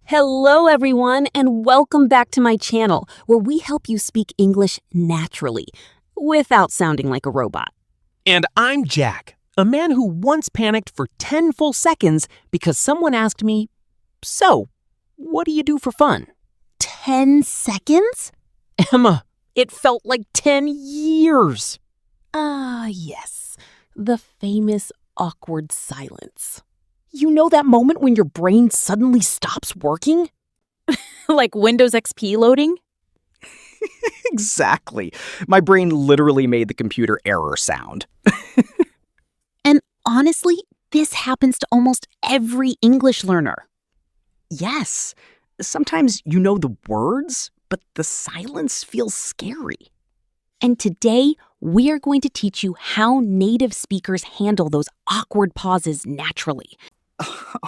Hello, everyone, and welcome back to my channel, where we help you speak English naturally, without sounding like a robot. And I'm Jack, a man who once panicked for 10 full seconds because someone asked me, "So, what do you do for fun?" 10 seconds? Emma, it felt like 10 years. Yes, the famous awkward silence. You know that moment when your brain suddenly stops working? Like Windows XP loading? Exactly. My brain literally made the computer error sound. And honestly, this happens to almost every English learner. Yes, sometimes you know the words, but the silence feels scary. And today, we're going to teach you how native speakers handle those awkward pauses naturally.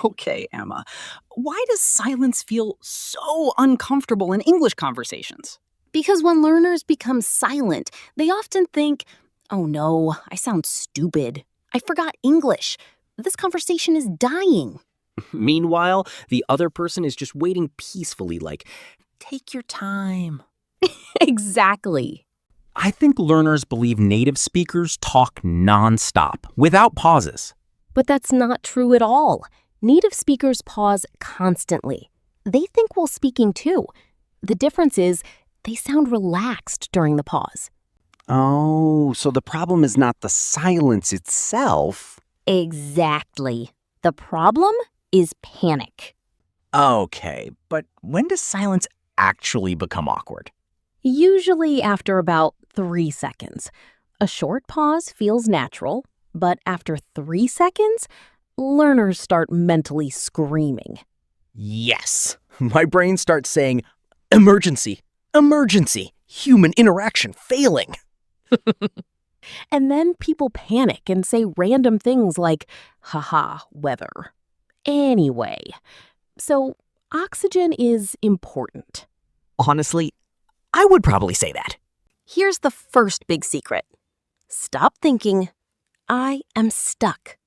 Okay, Emma, why does silence feel so uncomfortable in English conversations? Because when learners become silent, they often think, "Oh no, I sound stupid. I forgot English. This conversation is dying." Meanwhile, the other person is just waiting peacefully, like, "Take your time." Exactly. I think learners believe native speakers talk nonstop, without pauses. But that's not true at all. Native speakers pause constantly. They think while speaking too. The difference is they sound relaxed during the pause. Oh, so the problem is not the silence itself. Exactly. The problem is panic. Okay, but when does silence actually become awkward? Usually after about 3 seconds. A short pause feels natural, but after 3 seconds, learners start mentally screaming. Yes. My brain starts saying, "Emergency, emergency, human interaction failing." And then people panic and say random things like, "Haha, weather." Anyway, so oxygen is important. Honestly, I would probably say that. Here's the first big secret. Stop thinking, "I am stuck."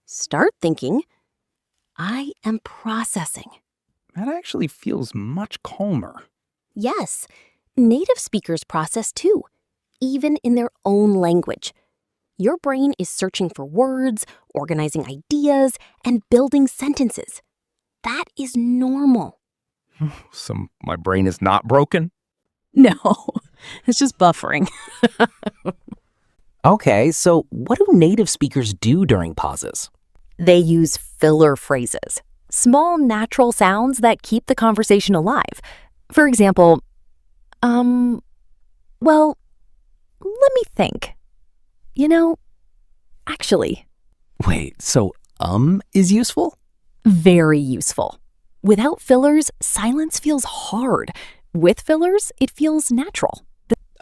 Start thinking, "I am processing." That actually feels much calmer. Yes, native speakers process too, even in their own language. Your brain is searching for words, organizing ideas, and building sentences. That is normal. So my brain is not broken? No, it's just buffering. Okay, so what do native speakers do during pauses? They use filler phrases, small natural sounds that keep the conversation alive. For example, well, let me think. Actually, Wait, so is useful? very useful. Without fillers, silence feels hard. With fillers, it feels natural.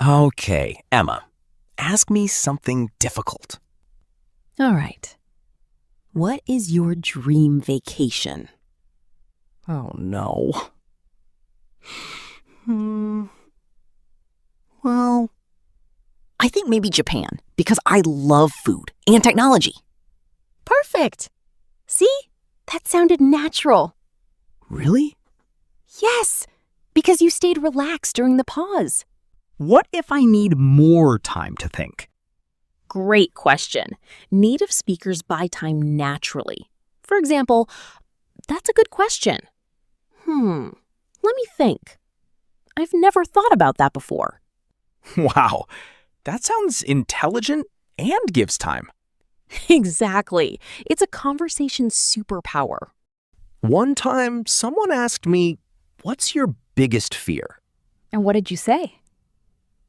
Okay, Emma, ask me something difficult. All right. What is your dream vacation? Oh, no. Well, I think maybe Japan, because I love food and technology. Perfect. See? That sounded natural. Really? Yes, because you stayed relaxed during the pause. What if I need more time to think? Great question. Native speakers buy time naturally. For example, "That's a good question. Let me think. I've never thought about that before." Wow, that sounds intelligent and gives time. Exactly. It's a conversation superpower. One time, someone asked me, "What's your biggest fear?" And what did you say?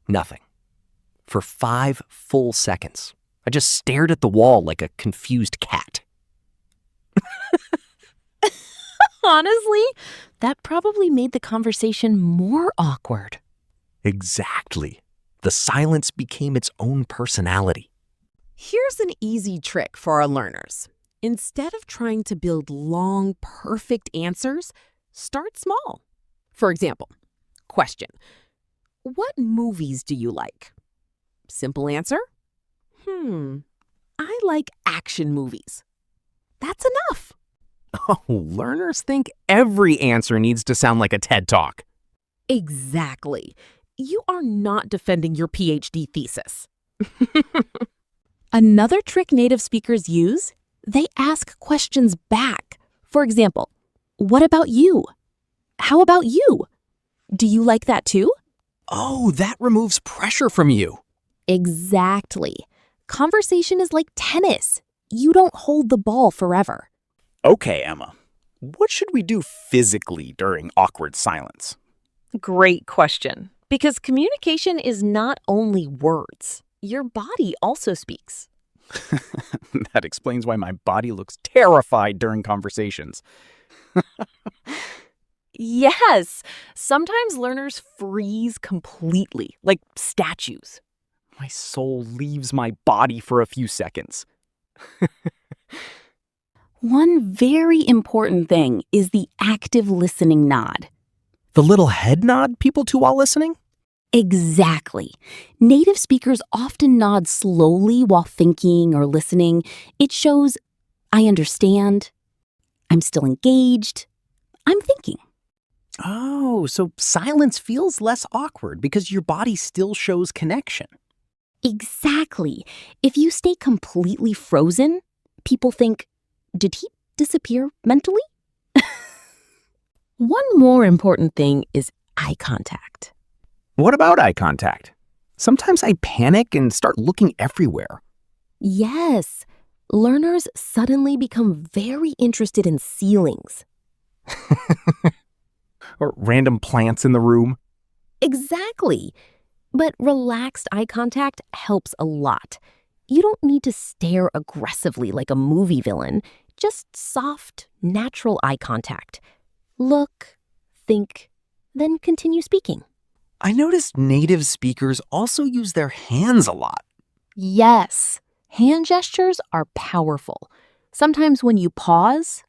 Nothing. For 5 full seconds. I just stared at the wall like a confused cat. Honestly, that probably made the conversation more awkward. Exactly. The silence became its own personality. Here's an easy trick for our learners. Instead of trying to build long, perfect answers, start small. For example, question: "What movies do you like?" Simple answer: "I like action movies." That's enough. Oh, learners think every answer needs to sound like a TED Talk. Exactly. You are not defending your PhD thesis. Another trick native speakers use, they ask questions back. For example, what about you? How about you? Do you like that too? Oh, that removes pressure from you. Exactly. Conversation is like tennis. You don't hold the ball forever. Okay, Emma. What should we do physically during awkward silence? Great question. Because communication is not only words. Your body also speaks. That explains why my body looks terrified during conversations. Yes, sometimes learners freeze completely, like statues. My soul leaves my body for a few seconds. One very important thing is the active listening nod. The little head nod people do while listening? Exactly. Native speakers often nod slowly while thinking or listening. It shows, I understand, I'm still engaged, I'm thinking. Oh, so silence feels less awkward because your body still shows connection. Exactly. If you stay completely frozen, people think, did he disappear mentally? One more important thing is eye contact. What about eye contact? Sometimes I panic and start looking everywhere. Yes, learners suddenly become very interested in ceilings. Or random plants in the room. Exactly. But relaxed eye contact helps a lot. You don't need to stare aggressively like a movie villain. Just soft, natural eye contact. Look, think, then continue speaking. I noticed native speakers also use their hands a lot. Yes, hand gestures are powerful. Sometimes when you pause,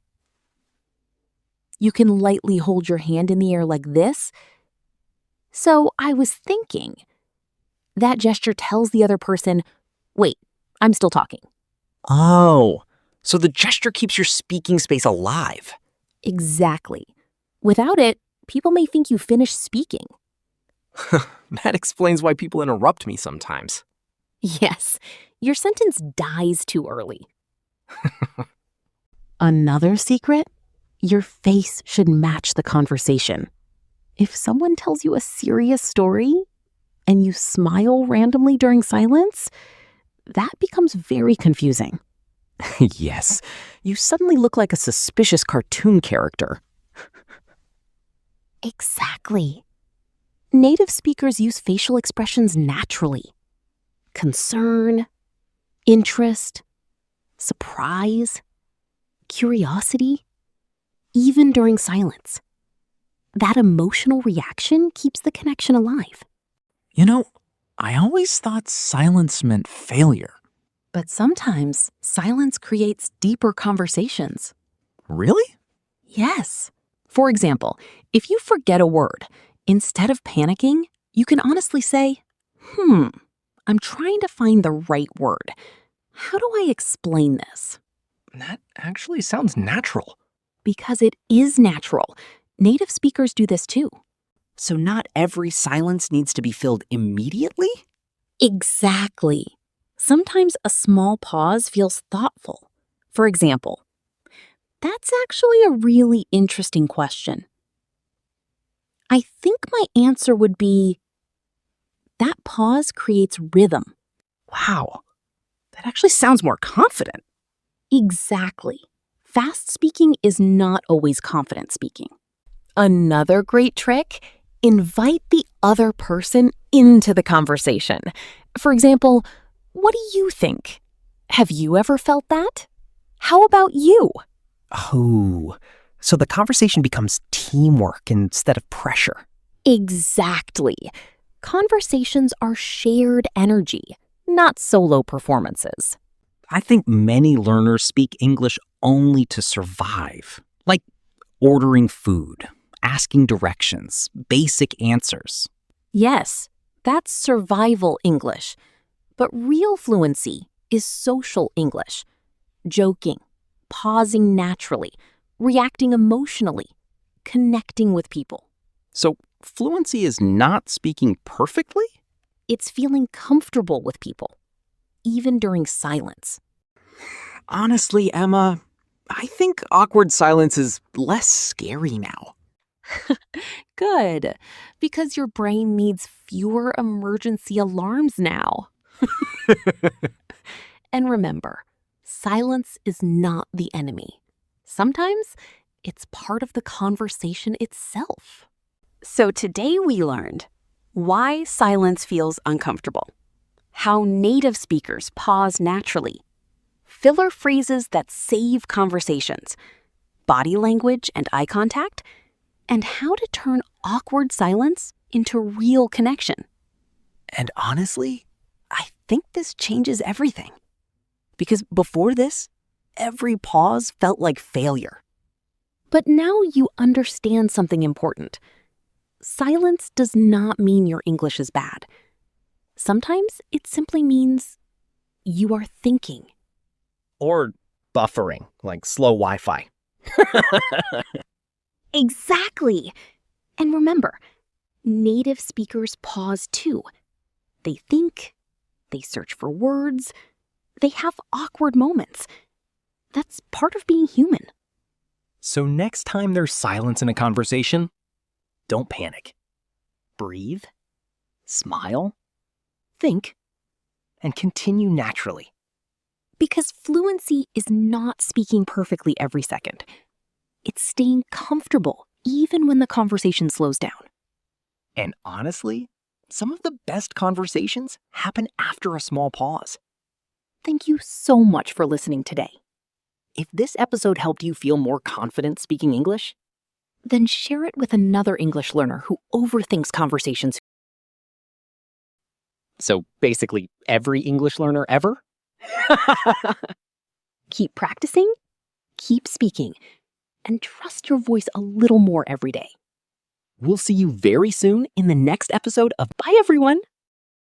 you can lightly hold your hand in the air like this. So I was thinking, that gesture tells the other person, wait, I'm still talking. Oh, so the gesture keeps your speaking space alive. Exactly. Without it, people may think you finished speaking. That explains why people interrupt me sometimes. Yes, your sentence dies too early. Another secret? Your face should match the conversation. If someone tells you a serious story and you smile randomly during silence, that becomes very confusing. Yes, you suddenly look like a suspicious cartoon character. Exactly. Native speakers use facial expressions naturally. Concern, interest, surprise, curiosity, even during silence. That emotional reaction keeps the connection alive. You know, I always thought silence meant failure. But sometimes silence creates deeper conversations. Really? Yes. For example, if you forget a word, instead of panicking, you can honestly say, I'm trying to find the right word. How do I explain this? That actually sounds natural. Because it is natural. Native speakers do this too. So not every silence needs to be filled immediately? Exactly. Sometimes a small pause feels thoughtful. For example, that's actually a really interesting question. I think my answer would be, that pause creates rhythm. Wow, that actually sounds more confident. Exactly. Fast speaking is not always confident speaking. Another great trick, invite the other person into the conversation. For example, what do you think? Have you ever felt that? How about you? Oh, so the conversation becomes teamwork instead of pressure. Exactly. Conversations are shared energy, not solo performances. I think many learners speak English only to survive, like ordering food, asking directions, basic answers. Yes, that's survival English. But real fluency is social English. Joking, pausing naturally, reacting emotionally, connecting with people. So, fluency is not speaking perfectly? It's feeling comfortable with people, even during silence. Honestly, Emma, I think awkward silence is less scary now. Good, because your brain needs fewer emergency alarms now. And remember, silence is not the enemy. Sometimes it's part of the conversation itself. So today we learned why silence feels uncomfortable, how native speakers pause naturally, filler phrases that save conversations, body language and eye contact, and how to turn awkward silence into real connection. And honestly, I think this changes everything. Because before this, every pause felt like failure. But now you understand something important. Silence does not mean your English is bad. Sometimes it simply means you are thinking. Or buffering, like slow Wi-Fi. Exactly. And remember, native speakers pause too. They think, they search for words, they have awkward moments. That's part of being human. So next time there's silence in a conversation, don't panic. Breathe, smile, think, and continue naturally. Because fluency is not speaking perfectly every second. It's staying comfortable even when the conversation slows down. And honestly, some of the best conversations happen after a small pause. Thank you so much for listening today. If this episode helped you feel more confident speaking English, Then share it with another English learner who overthinks conversations. so basically every English learner ever, Keep practicing, keep speaking, and trust your voice a little more every day. we'll see you very soon in the next episode of Bye Everyone!